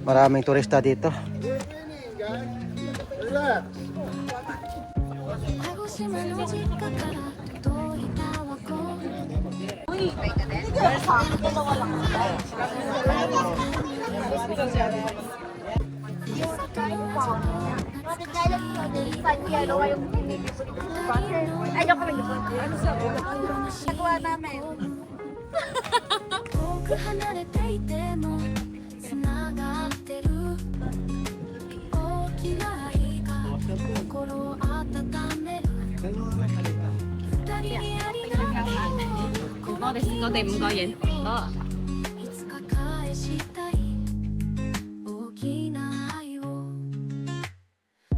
Maraming turista dito. Ay, joke lang. Nagawa namin. 遠く離れていてもつながってる大きな愛が心を温める二人にありがとうこの気持ちをいつか返したい大きな愛を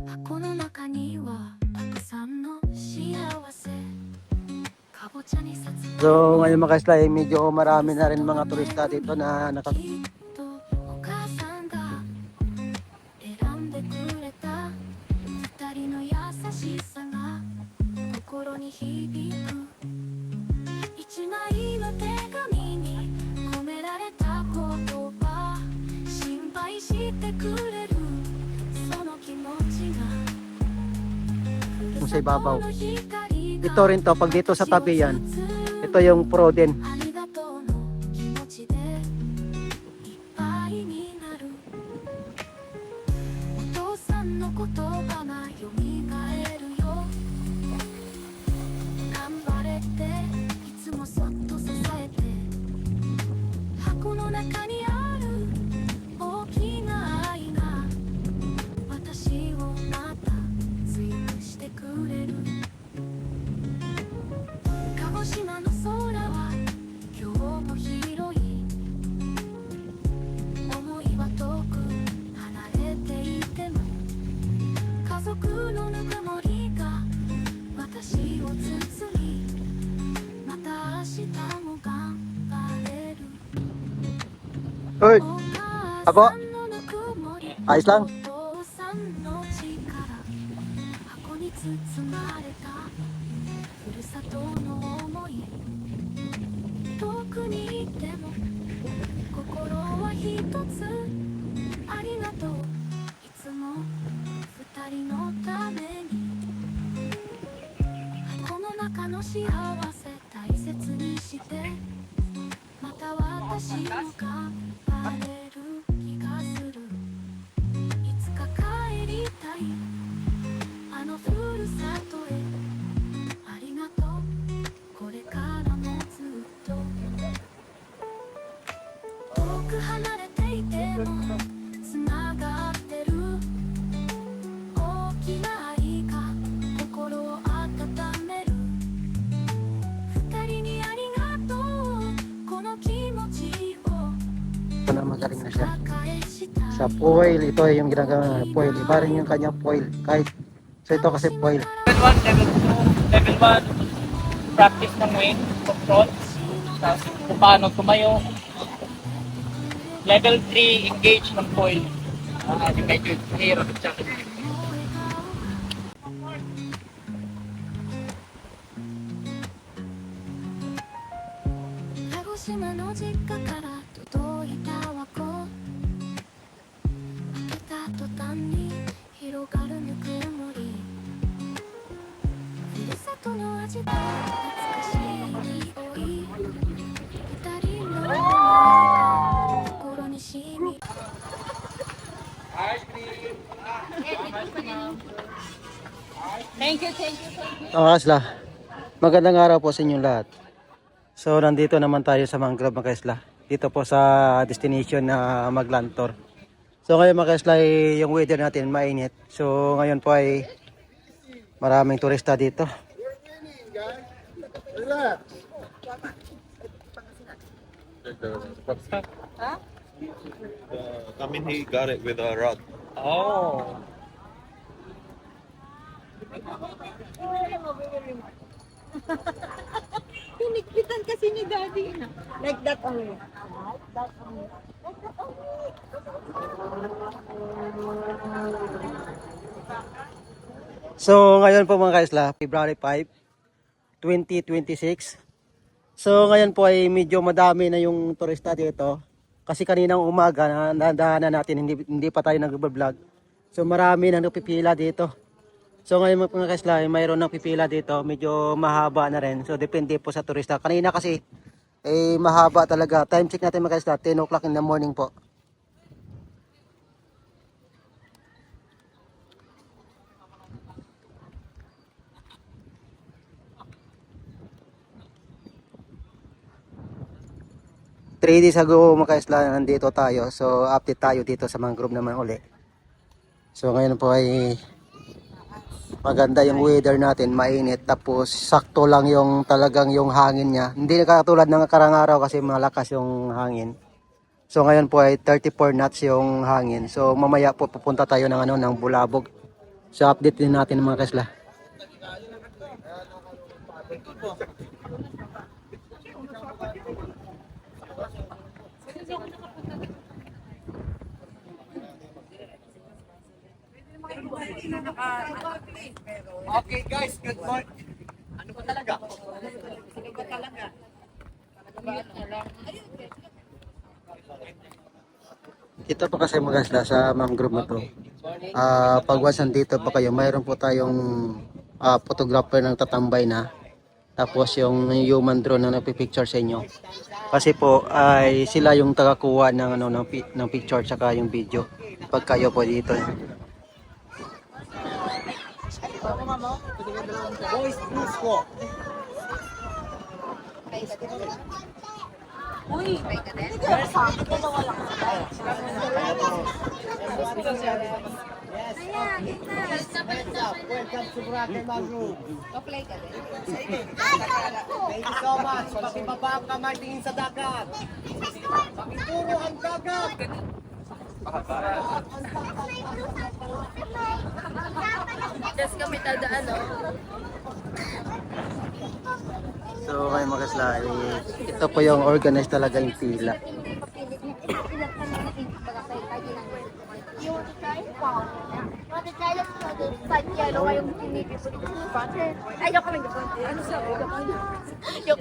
箱の中にはたくさんの幸せ So ngayon mga ka-slay, medyo marami na rin mga turista dito na sa ibabaw. Ito rin to, pag dito sa tabi yan, ito yung Proden. Hoy, ako? Ayos lang? Na magaling na siya sa foil. Ito yung ginagawa na foil, iba rin yung kanyang foil kahit so ito kasi foil. Level 1, level 2, level 1 practice ng weight control, tapos kung paano tumayo. Level 3 engage ng foil, yung medyo hirap siya. Thank you. Kasla, magandang araw po sa inyong lahat. So nandito naman tayo sa Mangrove mga Kasla, dito po sa destination na Maglantor. So ngayon mga Kasla, yung weather natin mainit. So ngayon po ay maraming turista dito. Huh? I mean, he got it with a rod. Oh. Pinikpitan kasi ni Daddy. Like that only. Like that only. Like that only. So ngayon po mga Kaisla, February 5, 2026. So ngayon po ay medyo madami na yung turista dito. Kasi kaninang umaga, nadaanan natin, hindi pa tayo nag-vlog. So marami nang napipila dito. So ngayon mga kaisla, mayroon nang pipila dito, medyo mahaba na rin. So depende po sa turista. Kanina kasi, mahaba talaga. Time check natin mga kaisla, 10 o'clock in the morning po. Three days ago mga kaisla, nandito tayo. So update tayo dito sa mangrove naman uli. So ngayon po ay maganda yung weather natin, mainit. Tapos sakto lang yung talagang yung hangin niya. Hindi katulad ng karang araw kasi malakas yung hangin. So ngayon po ay 34 knots yung hangin. So mamaya po pupunta tayo ng Bulabog. So update din natin mga kaisla. Okay guys, good morning. Ano ba talaga? Ito po kasi mga kaisla sa mangrove na to. Pag once nandito pa kayo, mayroon po tayong photographer ng tatambay na. Tapos yung human drone na nagpipicture sa inyo. Kasi po ay sila yung tagakuha ng ng picture tsaka yung video pag kayo po dito. Boys, please po. Welcome to Boracay Mangrove. Thank you so much. Pakibaba ang kamay tingin sa dagat. Pakituro ang dagat. Just kami tadaan, no? So kayo mga kaisla, ito po yung organized talaga yung pila. You want to try? Wow. Want to try? Let's try the side yellow. Yung pinipili ko dito sa butter. Ay, yung kami dito. Ano sabi? Yung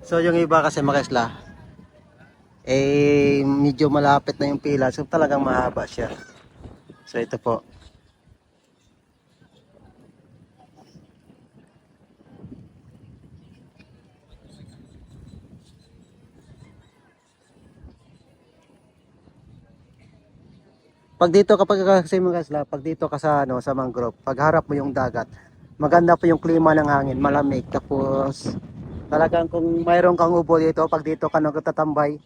So yung iba kasi mga kaisla, medyo malapit na yung pila. So talagang mahaba siya. So ito po. Pag dito kapag kasi mga kaisla, pag dito ka sa sa mangrove, pag harap mo yung dagat, maganda po yung klima ng hangin, malamig. Tapos talagang kung mayroon kang ubo dito, pag dito ka nagtatambay,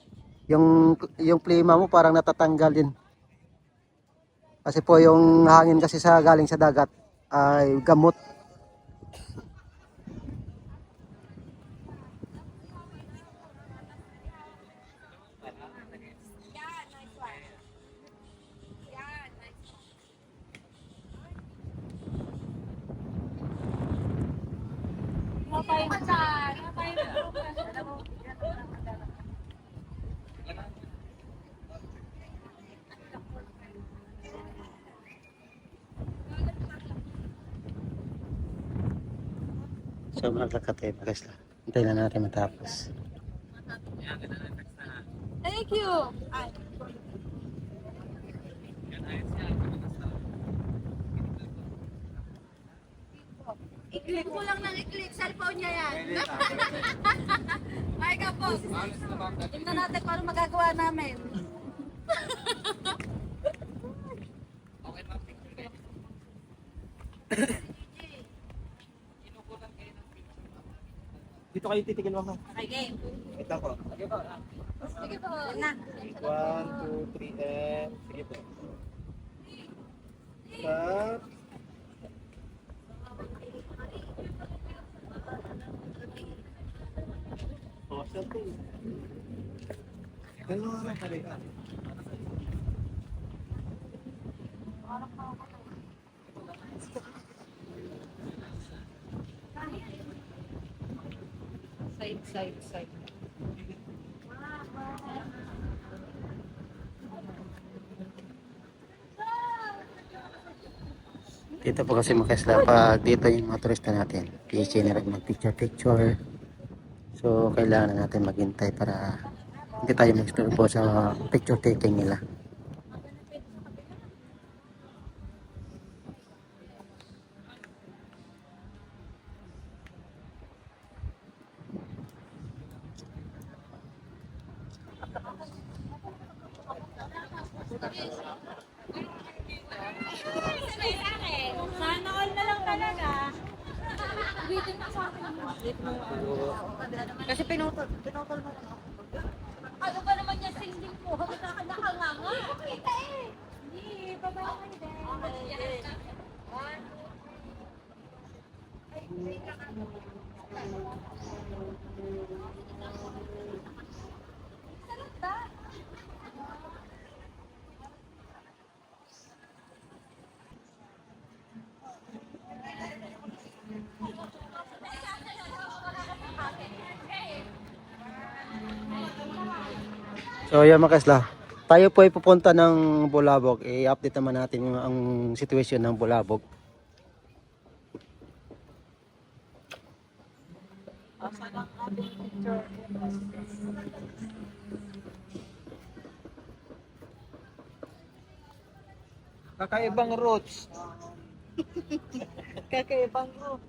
yung klima mo parang natatanggal din. Kasi po yung hangin kasi sa galing sa dagat ay gamot. So magkakatay pa guys. Hintayin na natin matapos. Thank you. I-click mo lang ng i-click. Cellphone niya yan. Ay ka po. Tingnan natin paano magagawa namin. Dito kayo titigil mo. Okay, game. Ito po. Sige po. Na. 1, 2, 3, and sige po. Stop. Pause po. Dalawa na pala. Side. Dito po kasi mga isla, pag dito yung mga turista natin, PC na rin mag-picture. So, kailangan na natin maghintay para hindi tayo mag-istorbo sa picture taking nila. Sana all na lang talaga. Kasi pinutol mo. Ano ba naman yung singling mo? Nakakanganga. Kita eh. Hindi, babae din. So, yan mga isla. Tayo po ay pupunta ng Bulabog. I-update naman natin yung ang situation ng Bulabog. Kakaibang roots. Kakaibang room.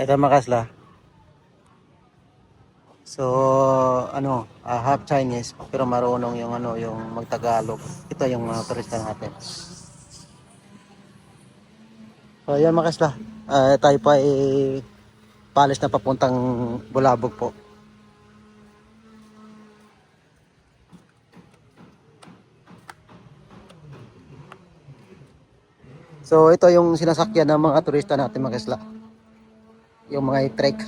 Ito mga isla. So, half Chinese pero marunong yung yung magtagalog. Ito yung mga turista natin. So, yan mga isla. Tayo pa ay palis na papuntang Bulabog po. So, ito yung sinasakyan ng mga turista natin mga isla. Yung mga trek.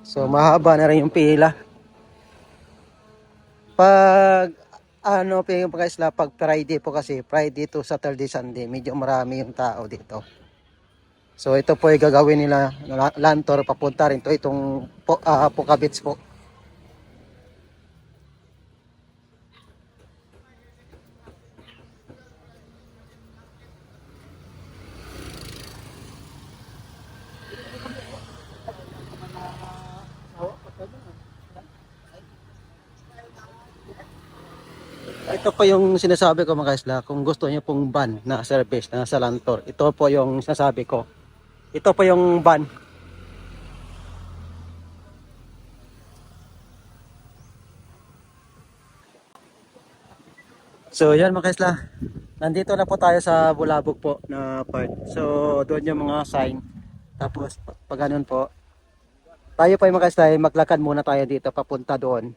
So, mahaba na rin yung pila. Pag mga isla, pag Friday po kasi, Friday to Saturday, Sunday, medyo marami yung tao dito. So, ito po ay gagawin nila, Lantor, papunta rin to, itong Puka Beach po. Ito po yung sinasabi ko mga isla, kung gusto niyo pong van na service na sa Lantor, ito po yung sinasabi ko. Ito po yung van. So yan mga isla, nandito na po tayo sa Bulabog po na part. So doon yung mga sign. Tapos pag ganun po, tayo po yung mga isla, maglakad muna tayo dito papunta doon.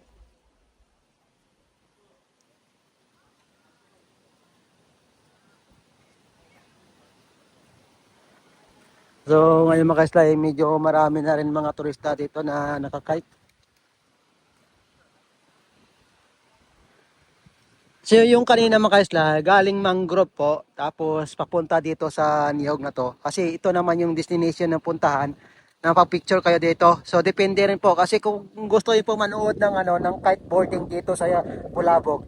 So ngayon mga isla, medyo marami na rin mga turista dito na nakakite. So yung kanina mga isla, galing Mangrove po, tapos papunta dito sa Niyog na to. Kasi ito naman yung destination ng puntahan, na pag-picture kayo dito. So depende rin po, kasi kung gusto niyo po manood ng kiteboarding dito sa Bulabog.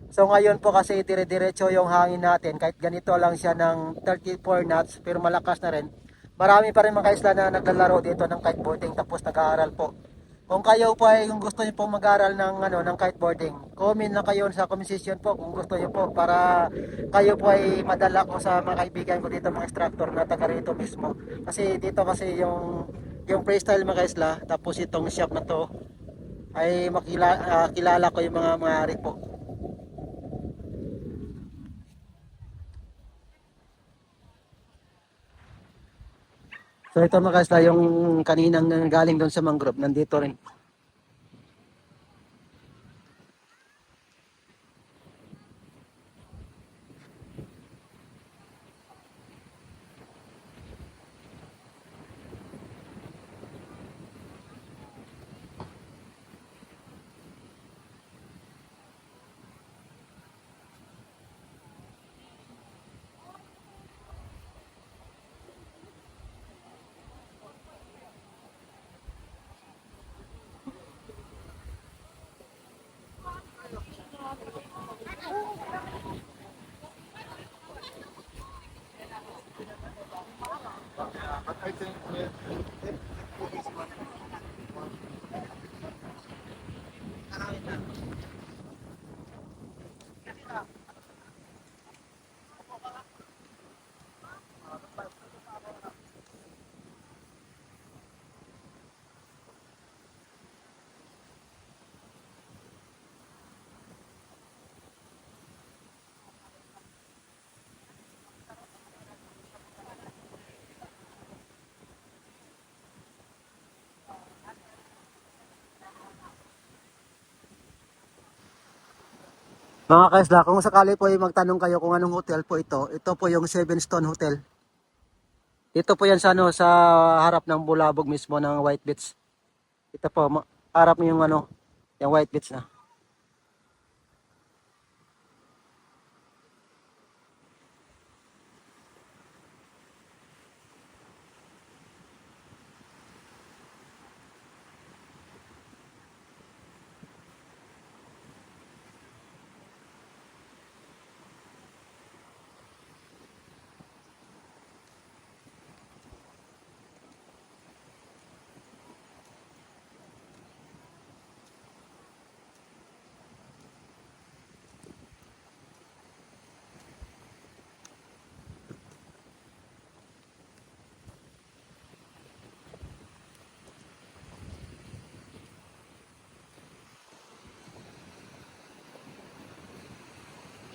So ngayon po kasi dire-diretso yung hangin natin, kahit ganito lang siya ng 34 knots, pero malakas na rin. Marami pa rin mga isla na naglalaro dito ng kiteboarding, tapos nag-aaral po. Kung kayo po ay kung gusto niyo po mag-aral ng kiteboarding, comment na kayo sa comment section po kung gusto niyo po para kayo po ay madala ko sa mga kaibigan ko dito mga instructor na taga rito mismo. Kasi dito kasi yung freestyle mga isla, tapos itong shop na to ay kilala ko yung mga may-ari po. So ito mga isla, yung kaninang galing doon sa mangrove, nandito rin. Mga kaisla, kung sakali po ay magtanong kayo kung anong hotel po ito po yung Seven Stone Hotel. Ito po yan sa, ano, sa harap ng Bulabog mismo ng White Beach. Ito po, harap yung ano, yung White Beach na.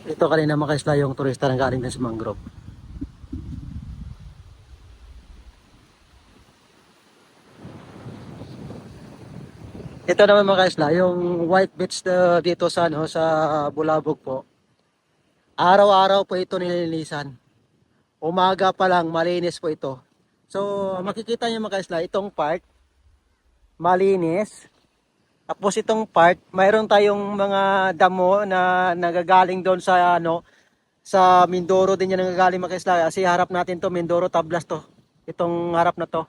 Ito kanina mga kaisla yung turista na galing din sa mangrove. Ito naman mga kaisla, yung White Beach dito sa, ano, sa Bulabog po. Araw-araw po ito nililinisan. Umaga pa lang, malinis po ito. So, makikita niyo mga kaisla, itong part, malinis. Tapos itong part, mayroon tayong mga damo na nagagaling doon sa, ano, sa Mindoro din yan nagagaling mga kaisla. Kasi harap natin to, Mindoro Tablas to. Itong harap na to.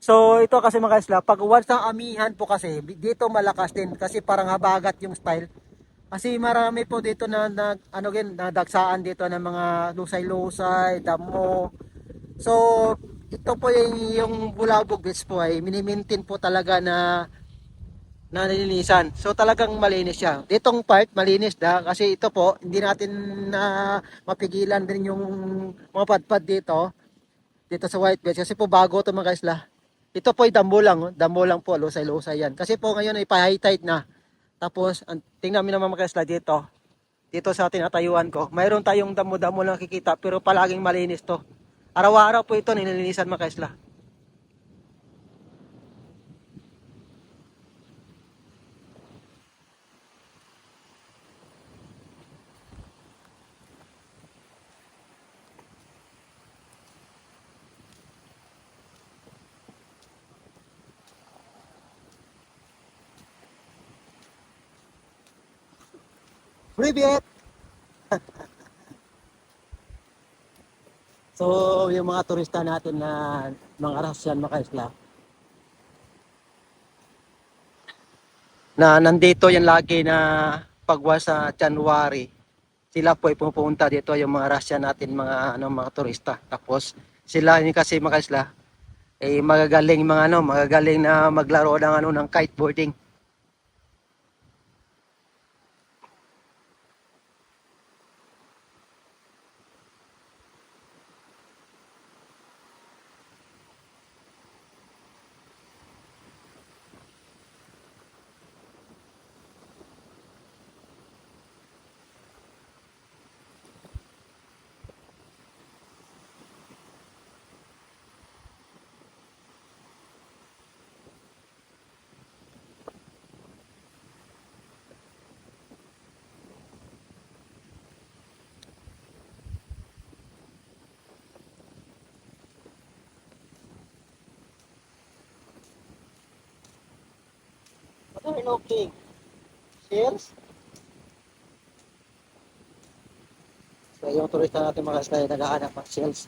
So ito kasi mga kaisla, pag once ng amihan po kasi, dito malakas din kasi parang habagat yung style. Kasi marami po dito na, nadagsaan dito ng mga lusay-lusay, damo. So ito po yung Bulabog Beach po ay minimintin po talaga na nilinisan. So talagang malinis siya. Ditong part malinis na kasi ito po hindi natin na mapigilan din yung mga padpad dito sa White Beach kasi po bago to mga kaisla. Ito po ay damo lang po, lusay-lusay yan. Kasi po ngayon ay pa-high tide na. Tapos, tingnan mo naman mga kaisla dito sa tinatayuan ko, mayroon tayong damo-damo lang nakikita pero palaging malinis to. Araw-araw po ito nililinisan mga kaisla. Привет! So, yung mga turista natin na mga Russian mga kaisla, na nandito yan lagi na pagwa sa January, sila po ay pupunta dito yung mga Russian natin mga turista. Tapos sila yun kasi mga kaisla, magagaling na maglaro ng kiteboarding. Okay. Cheers. So yung turista natin mga kaisla ay naghahanap ng sales.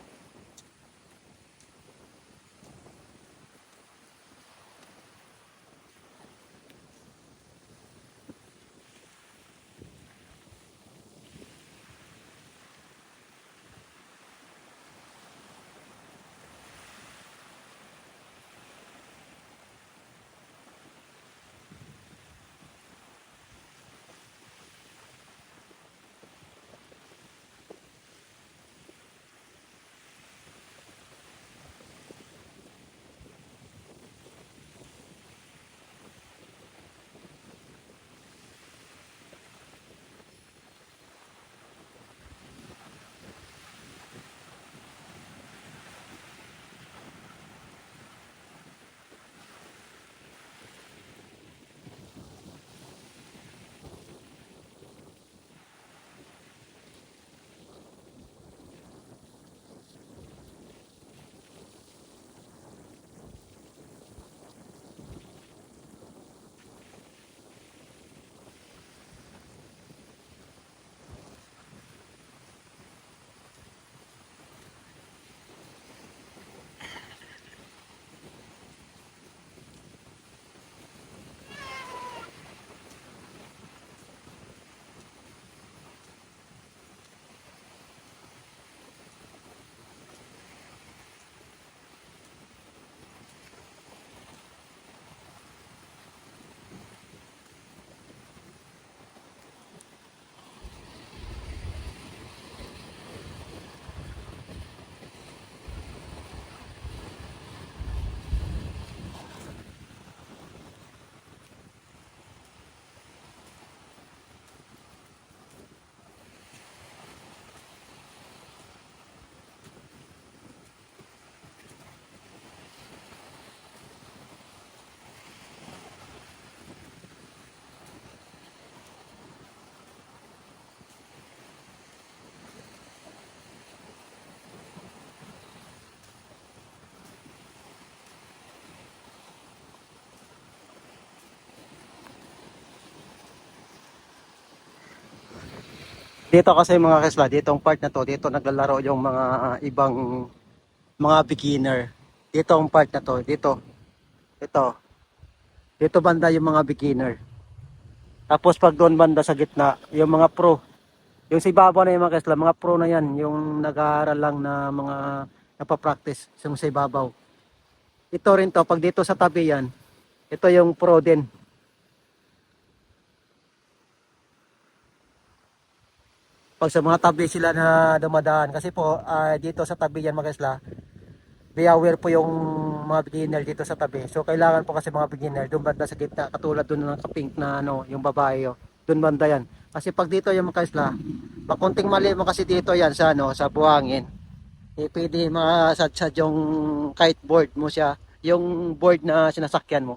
Dito kasi mga kasla, ditong part na to, dito naglalaro yung mga ibang mga beginner. Dito ang part na to, ito, dito banda yung mga beginner. Tapos pag doon banda sa gitna, yung mga pro. Yung sa ibabaw na yung mga kasla, mga pro na yan, yung nag-aaral lang na mga napapractice yung sa ibabaw. Ito rin to, pag dito sa tabi yan, ito yung pro din. Pag sa mga tabi sila na dumadaan, kasi po dito sa tabi yan mga kasla, be aware po yung mga beginner dito sa tabi. So kailangan po kasi mga beginner doon banda sa gitna, katulad doon ng kapink na ano, yung babae, oh. Doon banda yan. Kasi pag dito yung mga kaisla, makunting mali mo kasi dito yan sa ano, sa buhangin. Pwede masadsad yung kiteboard mo siya, yung board na sinasakyan mo.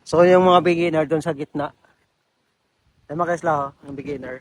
So yung mga beginner doon sa gitna. Yung mga kaisla, oh, yung beginner.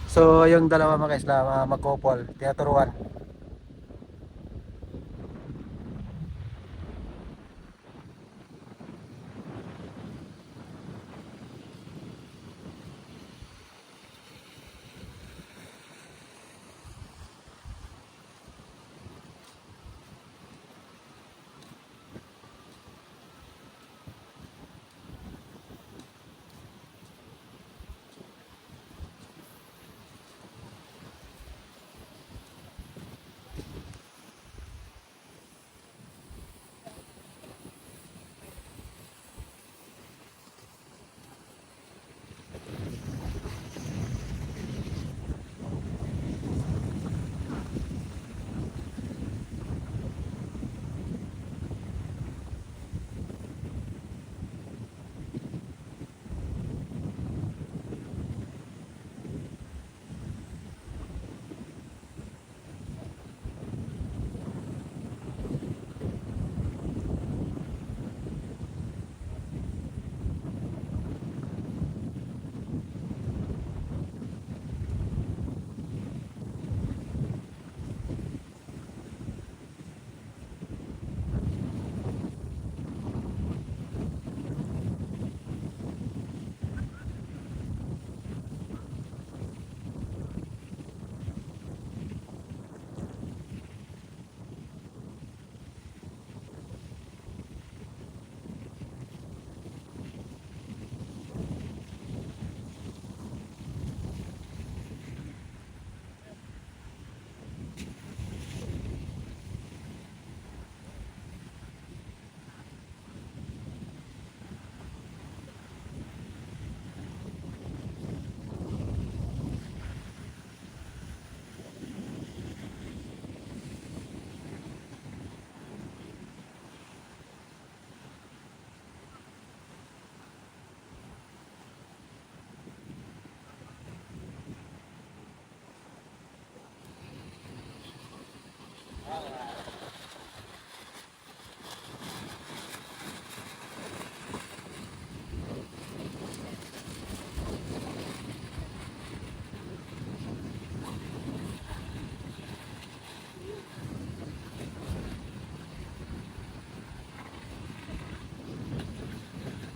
So yung dalawa mga kaisla, mag-couple, tinaturuan.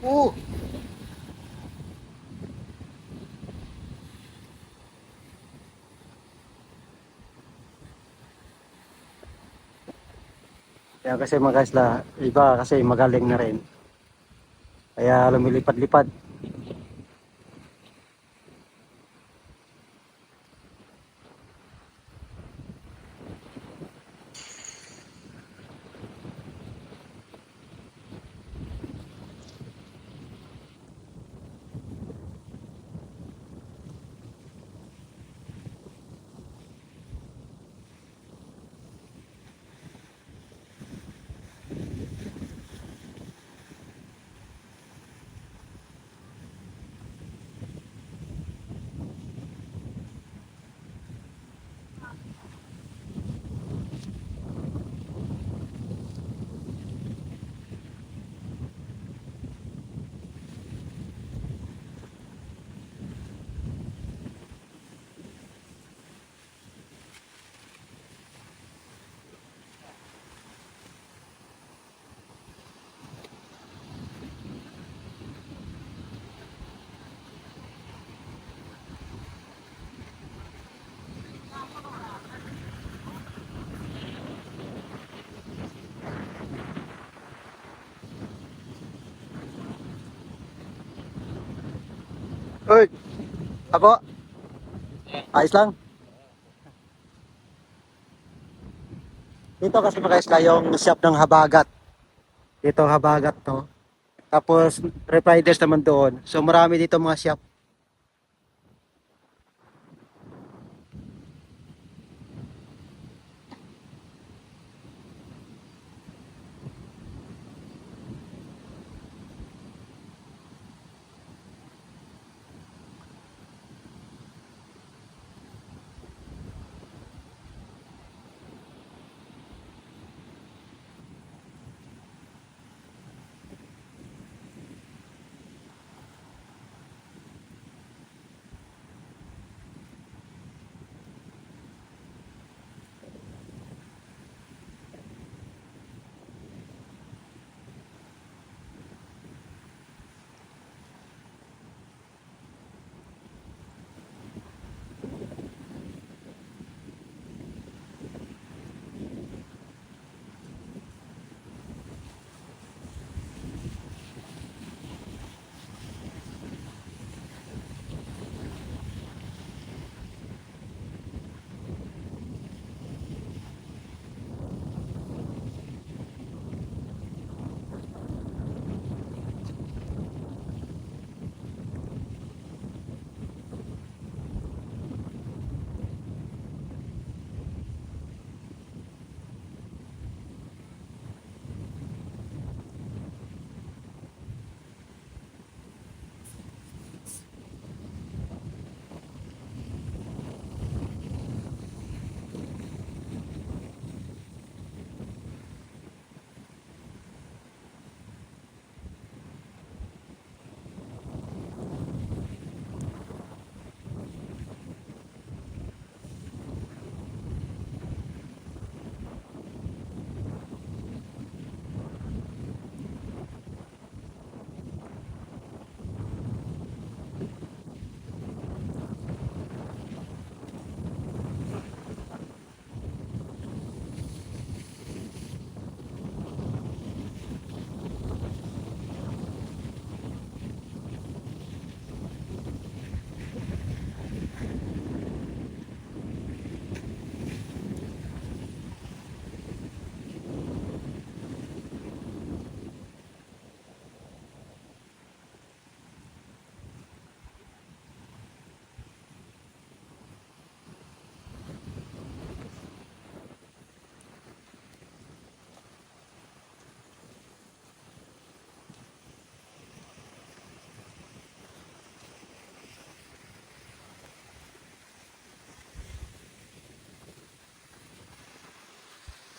Kaya kasi mga kaisla, iba kasi magaling na rin. Kaya lumilipad-lipad. Uy! Apo? Ayos lang? Dito kasi mga kaisla yung shop ng Habagat. Dito Habagat to. Tapos Repriders naman doon. So marami dito mga shop.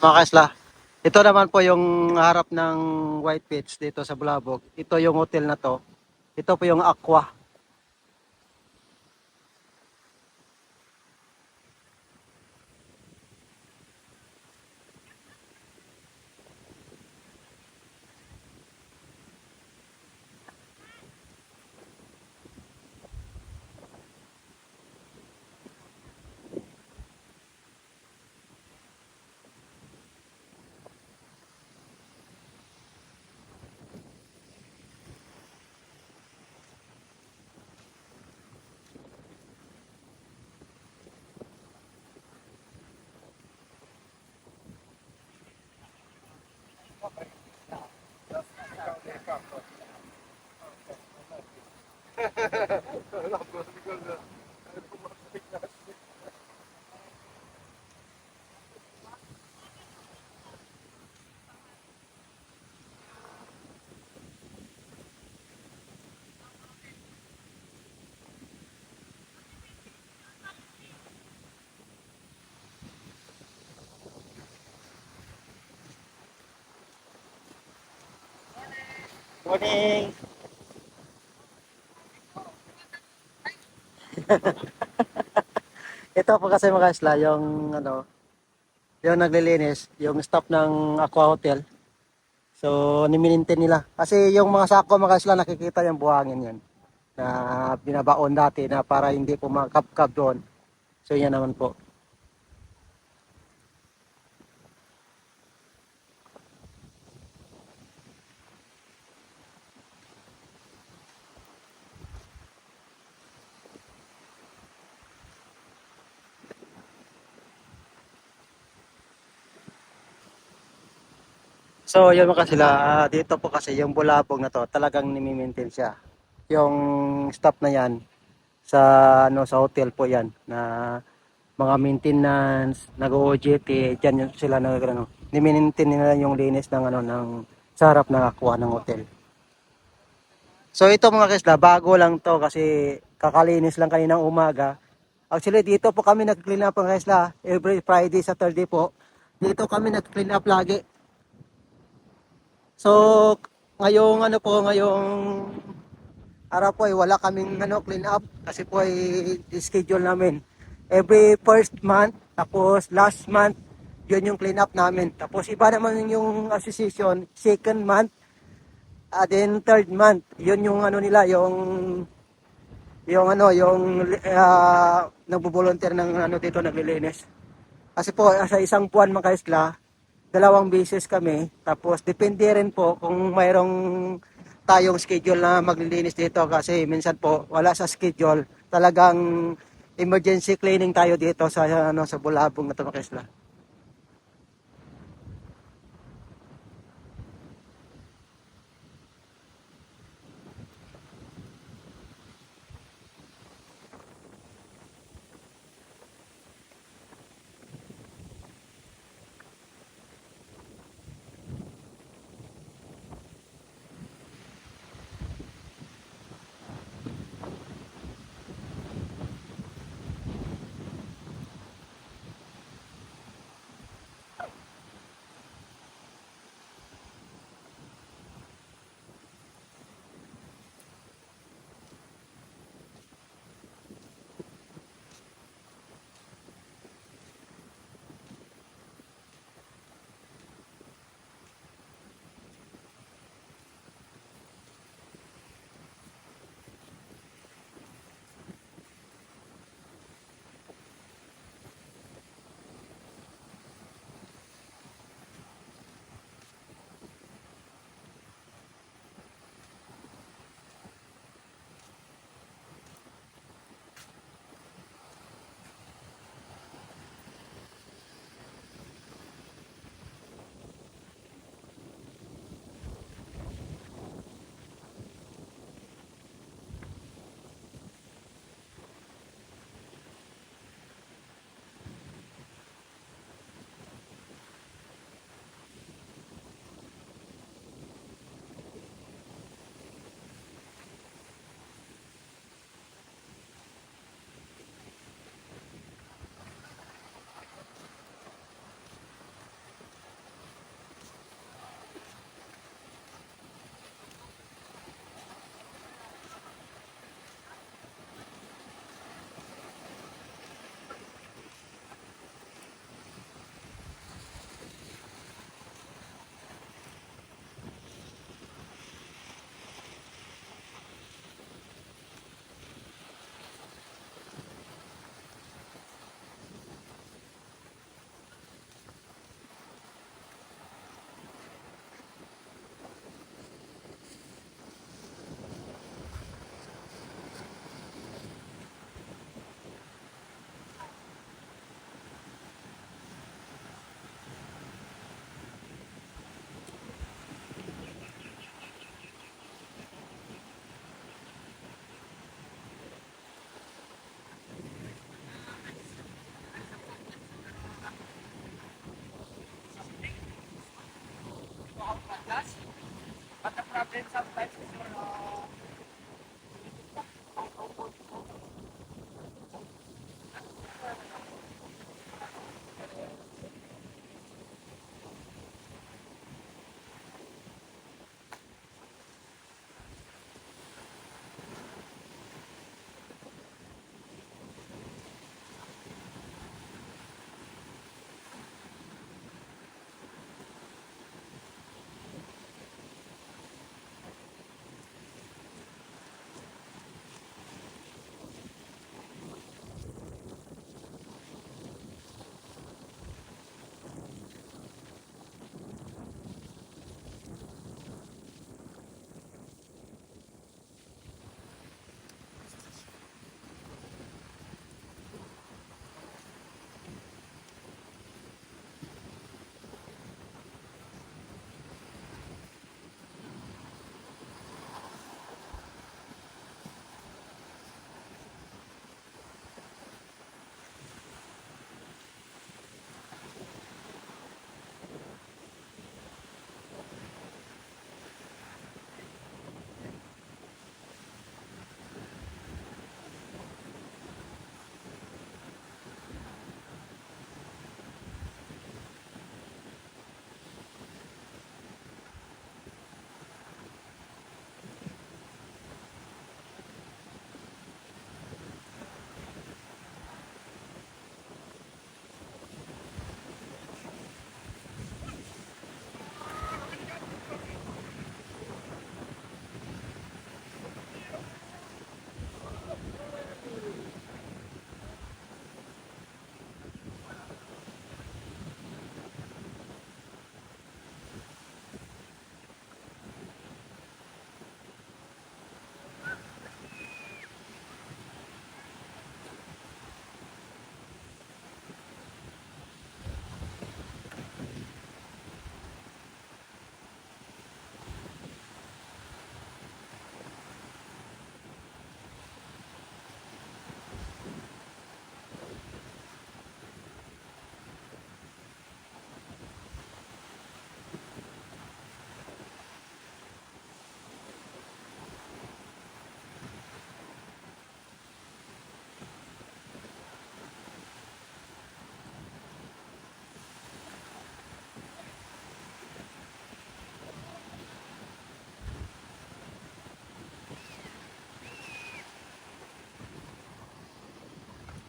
Mga kaisla, ito naman po yung harap ng White Beach dito sa Bulabog. Ito yung hotel na to. Ito po yung Aqua. Morning. Ito po kasi mga isla, yung ano, yung naglilinis, yung staff ng Aqua Hotel. So, niminintin nila. Kasi yung mga sako mga isla, nakikita yung buhangin yan. Na binabaon dati na para hindi po makapkap doon. So, yan naman po. So, yun mga sila, dito po kasi yung bulabog na to, talagang nimi-maintain siya. Yung staff na yan, sa ano sa hotel po yan, na mga maintenance, nag-OJT, diyan yun sila ano, ni-maintain nila yung linis ng ano ng sa harap ng aqua ng hotel. So ito mga kasla, bago lang to kasi kakalinis lang kaninang umaga. Actually dito po kami nag-clean up mga kasla, every Friday, Saturday po. Dito kami nag-clean up lagi. So ngayong ano po, ngayong araw po ay wala kaming ano, clean up kasi po ay schedule namin. Every first month, tapos last month, yun yung clean up namin. Tapos iba naman yung association, second month, then third month. Yun yung ano nila, yung ano, yung nagbo-volunteer ng ano dito naglilinis. Kasi po sa isang buwan mga kaisla, 2 beses kami. Tapos depende rin po kung mayroong tayong schedule na maglilinis dito kasi minsan po wala sa schedule. Talagang emergency cleaning tayo dito sa ano sa Bulabog na mga kaisla. then sometimes it's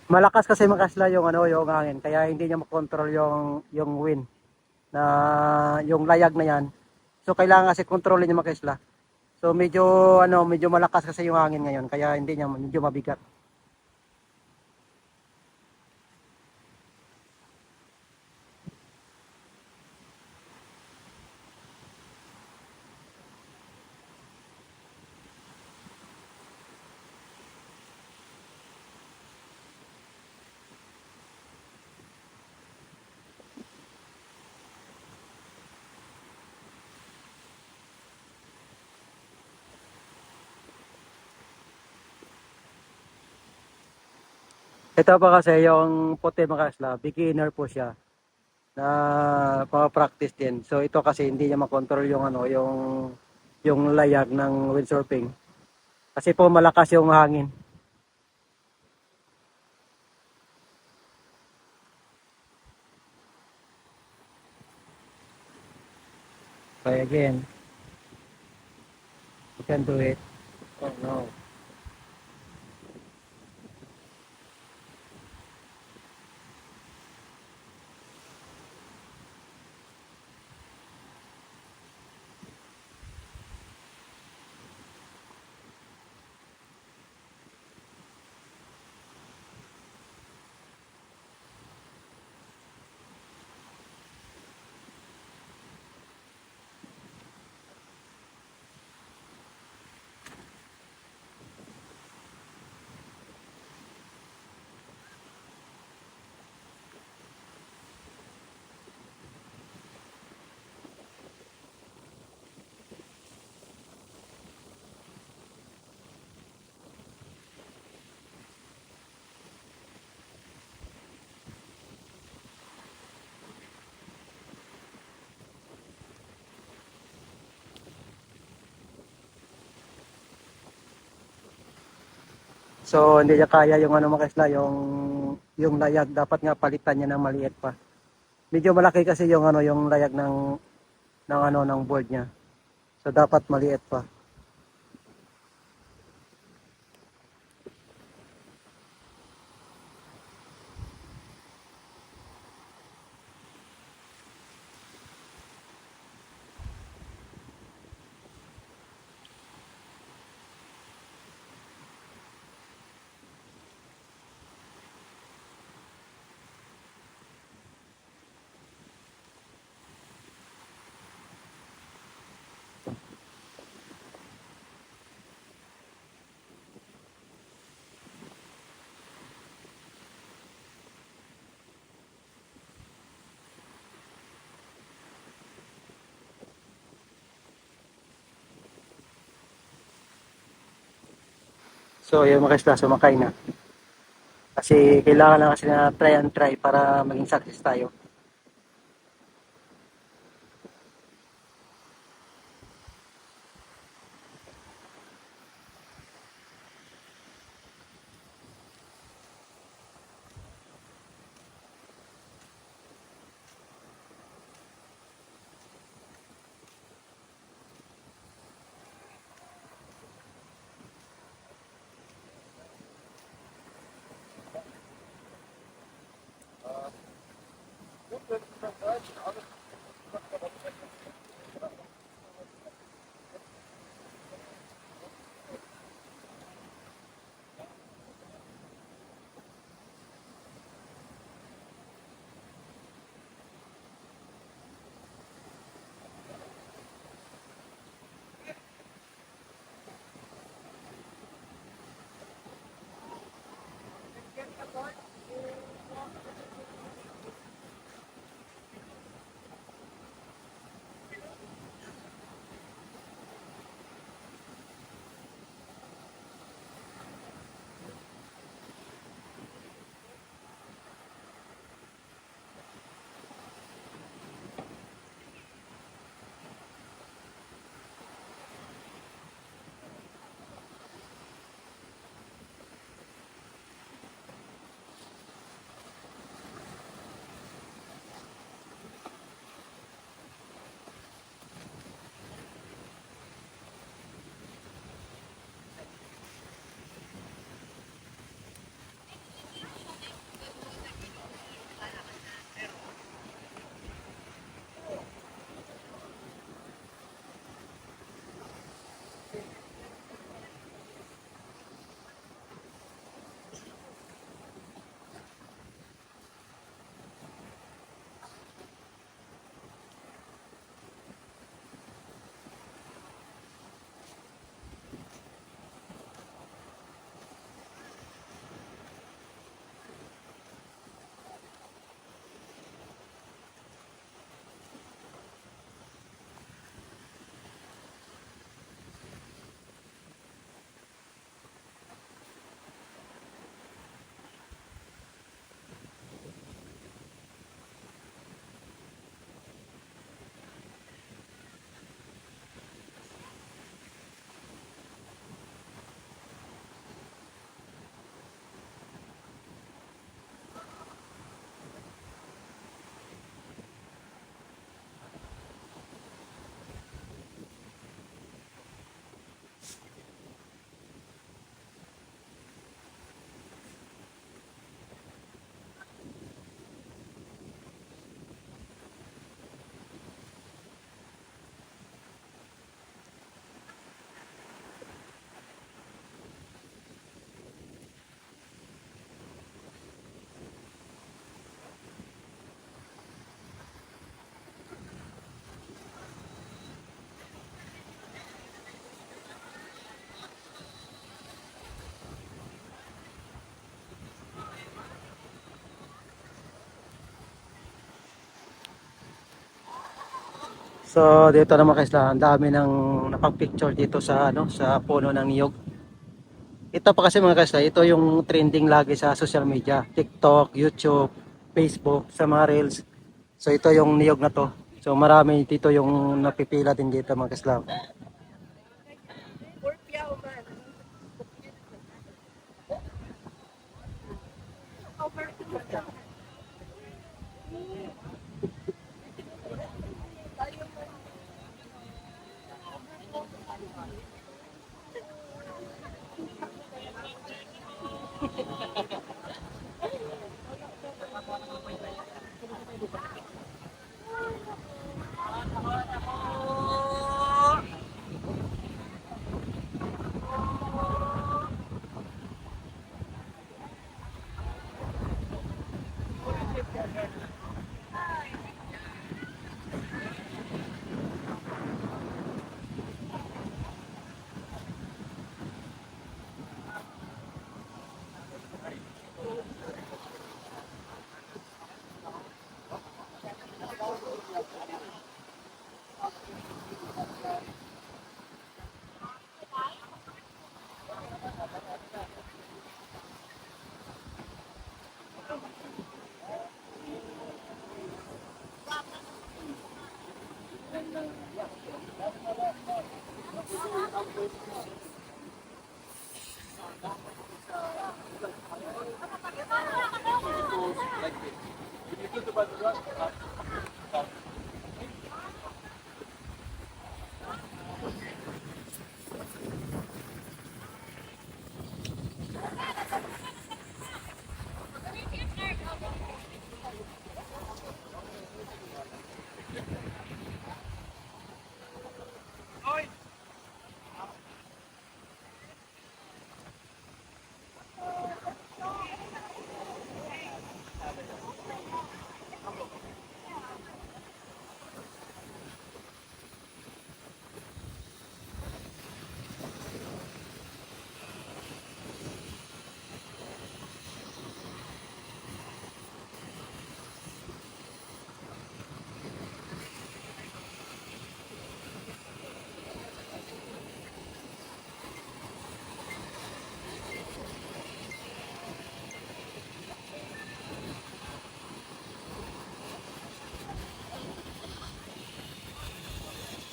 Malakas kasi mga kasla yung ano, yung hangin, kaya hindi niya makontrol yung wind na yung layag na yan. So kailangan kasi kontrolin niya mga kasla. So medyo malakas kasi yung hangin ngayon, kaya hindi niya medyo mabigat. Ito pa kasi yung puti mga kasla, beginner po siya na pa-practice din. So ito kasi hindi niya makontrol yung ano, yung layag ng windsurfing. Kasi po malakas yung hangin. Try again. You can do it. Oh no. So hindi niya kaya yung ano mga kaisla, yung layag, dapat nga palitan niya ng maliit pa. Medyo malaki kasi yung ano yung layag ng ano ng board niya. So dapat maliit pa. So yung mga kaisla, sumakay na. Kasi kailangan lang kasi na try and try para maging success tayo. So dito naman kaisla, ang dami ng napag-picture dito sa ano sa puno ng niyog. Ito pa kasi mga kaisla, ito yung trending lagi sa social media, TikTok, YouTube, Facebook, sa mga reels. So ito yung niyog na to. So marami dito yung napipila din dito mga kaisla.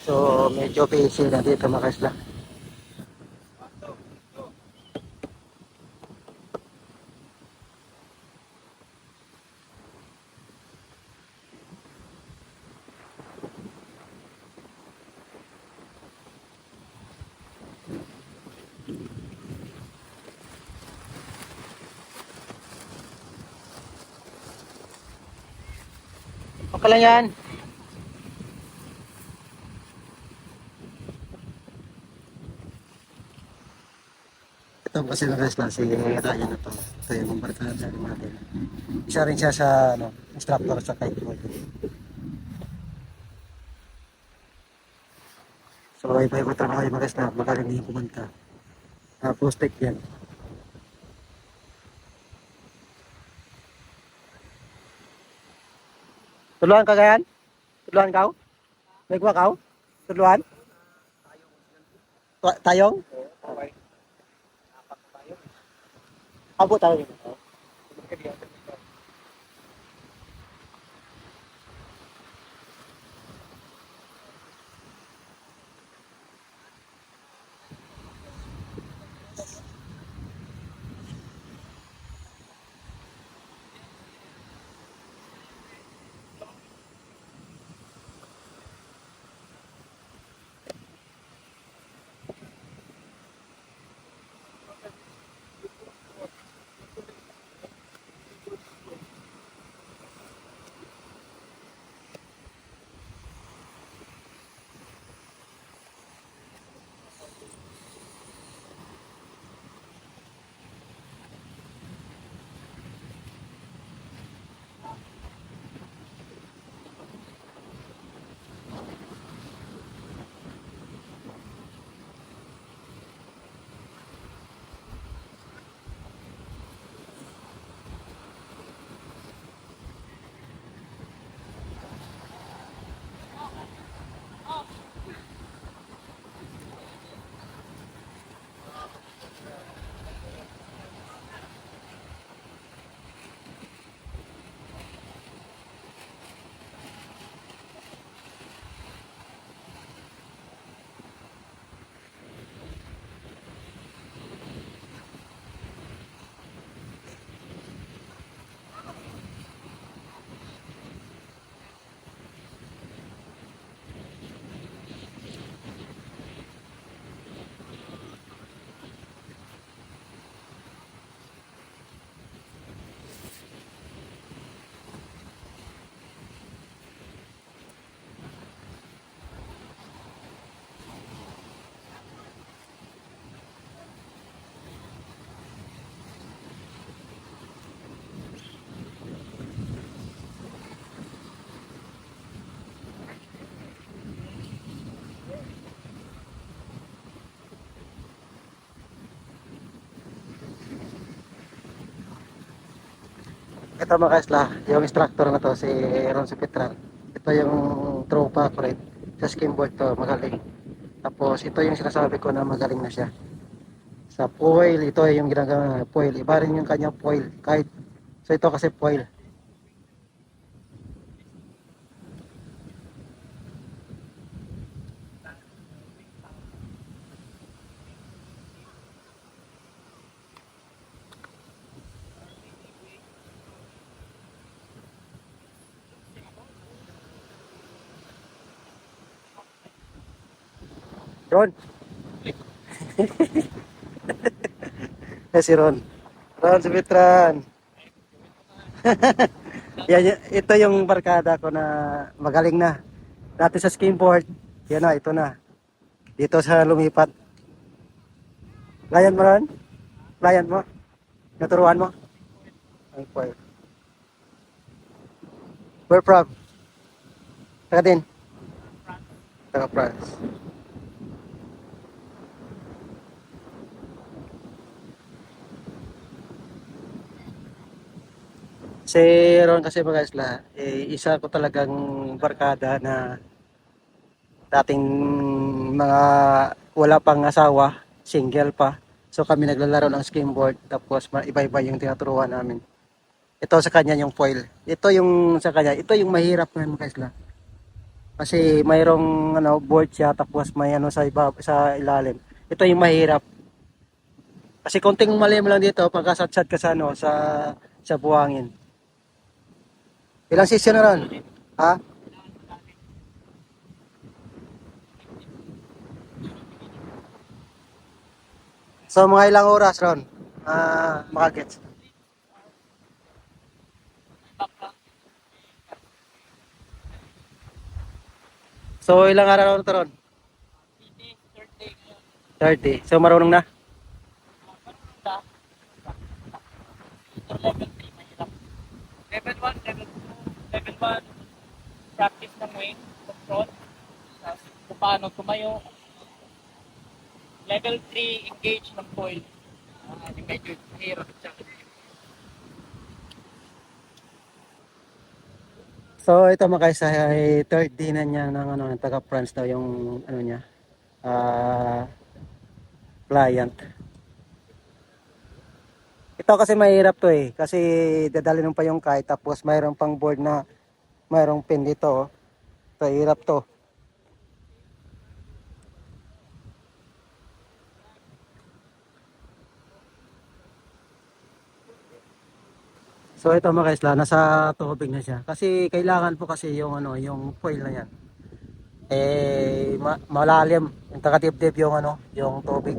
So, medyo busy na dito mga kaisla. Okay lang yan. Ito kasi mga kaisla, si Ryan na to. Ito yung barkada natin. Isa rin siya sa instructor sa kiteboard. So, iba-iba trabaho yung mga kaisla. Magaling din yung kumanta. Post-tech yan. Tuluan ka gayan? Tuluan ka? May kuha ka? Tuluan? Tayong? Abo tayo. Ito mga kaisla, yung instructor na to, si Ron Petral. Ito yung tropa ko rin. Sa skimboard to, magaling. Tapos ito yung sinasabi ko na magaling na siya. Sa foil, ito yung ginagawa foil. Iba rin yung kanyang foil. Kahit, so ito kasi foil. Ron. Si Ron. Ron, si Betran. Ito yung barkada ko na magaling na. Dati sa skimboard, yan na, ito na. Dito sa lumipat. Layan mo ron? Layan mo? Naturuan mo? Ang foil. Where from? Taga din? Taga France. Si Ron kasi mga isla, isa ko talagang barkada na dating mga wala pang asawa, single pa. So kami naglalaro ng skimboard tapos iba-iba yung tinuturuan namin. Ito sa kanya yung foil. Ito yung sa kanya, ito yung mahirap ngayon mga isla. Kasi mayroong board siya tapos may sa sa ilalim. Ito yung mahirap. Kasi konting mali mo lang dito pagkasatsat ka sa sa buhangin. Ilang session na ron? Ha? So mga ilang oras ron? Makagets. So ilang araw na to ron? 30. So marunong na? Level 1, level 2, level 1, practice ng weight, control, tapos kung paano tumayo. Level 3, engage ng foil. Yung medyo hirap siya. So ito mga kaisa ay third day na niya ng taga France daw yung niya client. Ito kasi mahirap to kasi dadalhin mo pa yung kite tapos mayroon pang board na mayroong pin dito. Oh. So hirap to. So ito mga kaisla, nasa tubig na siya. Kasi kailangan po kasi yung yung foil na yan. Malalim, yung taga-dibdib yung yung tubig.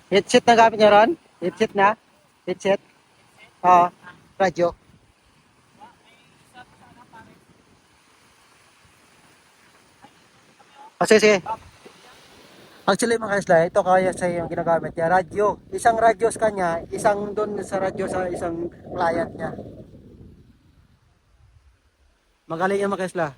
Headset na gamit niya ron? Headset na? Headset? Oo, radyo. Sige, sige. Actually mga kaisla, ito kaya sa yung ginagamit niya, radyo. Isang radyo sa kanya, isang doon sa radyo sa isang client niya. Magaling yung mga kaisla.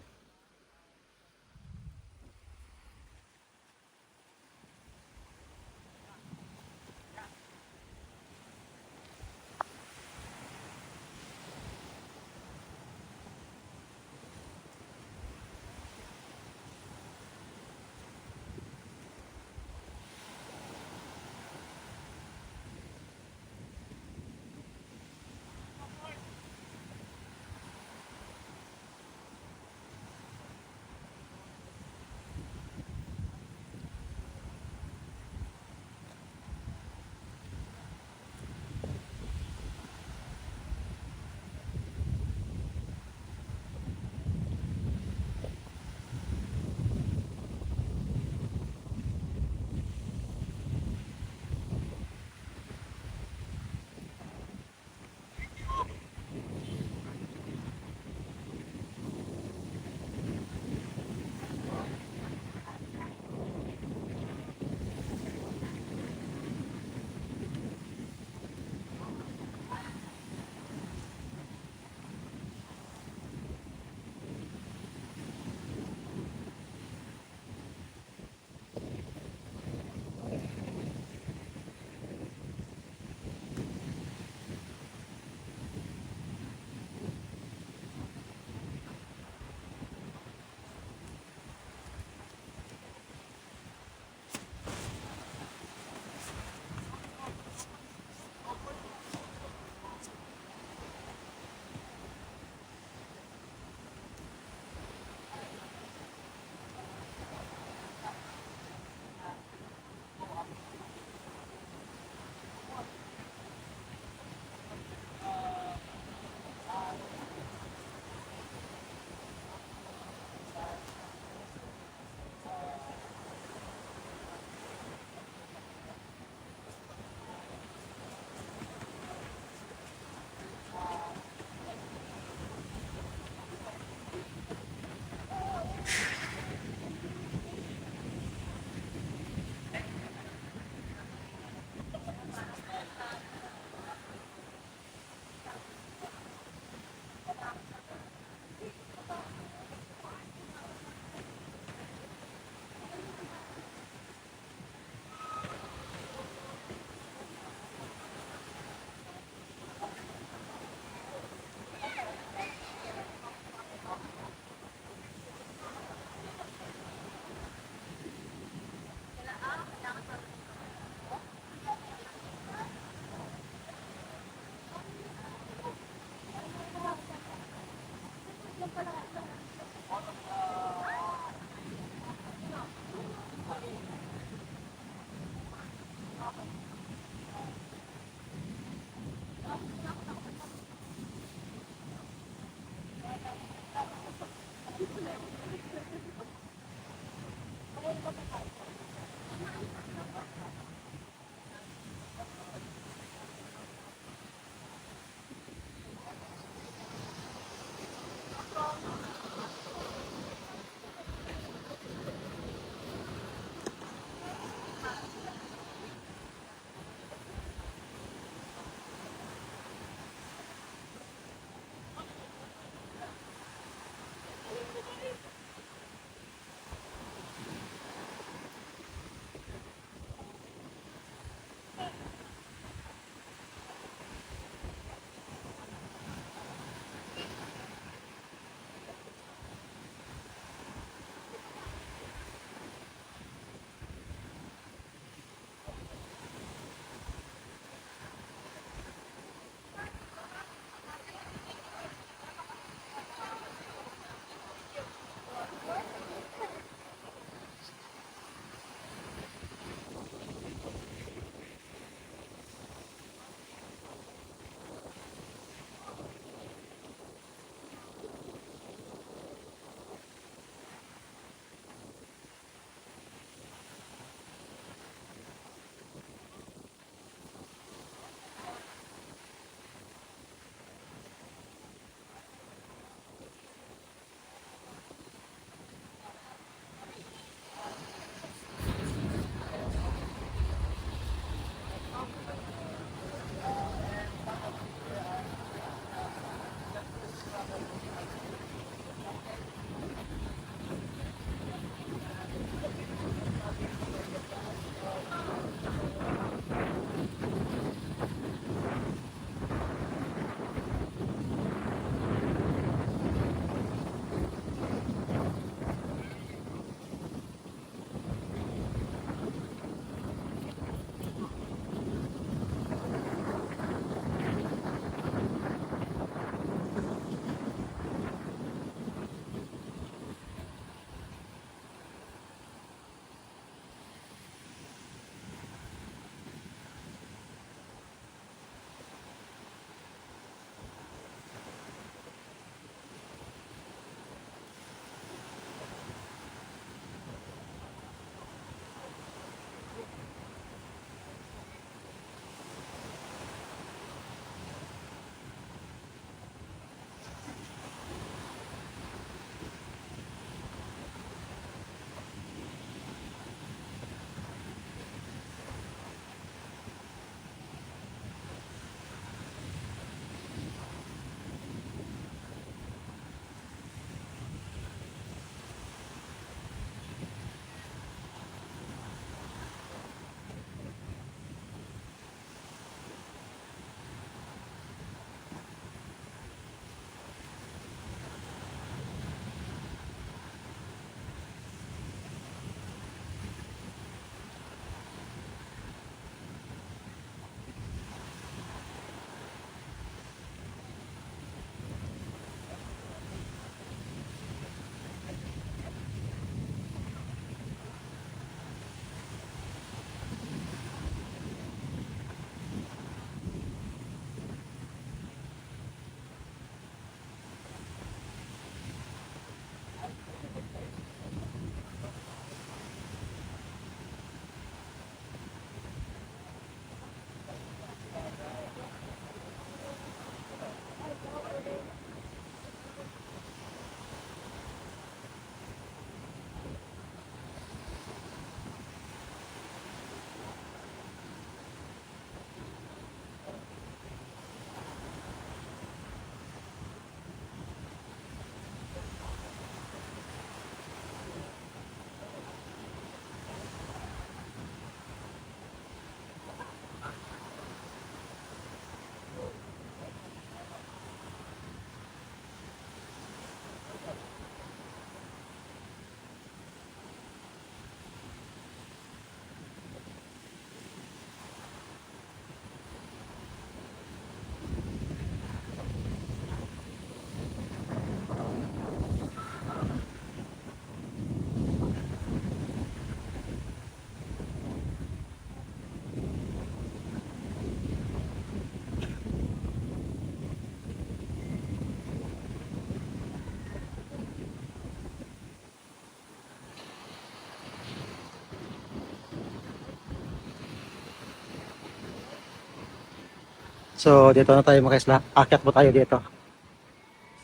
So dito na tayo mga kaisla. Akyat po tayo dito.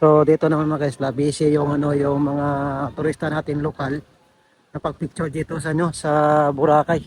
So dito naman mga kaisla, busy yung yung mga turista natin lokal na pag-picture dito sa sa Boracay.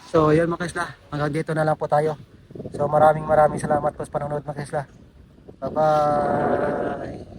So yun mga kaisla, hanggang dito na lang po tayo. So maraming salamat po sa panonood mga kaisla. Bye bye.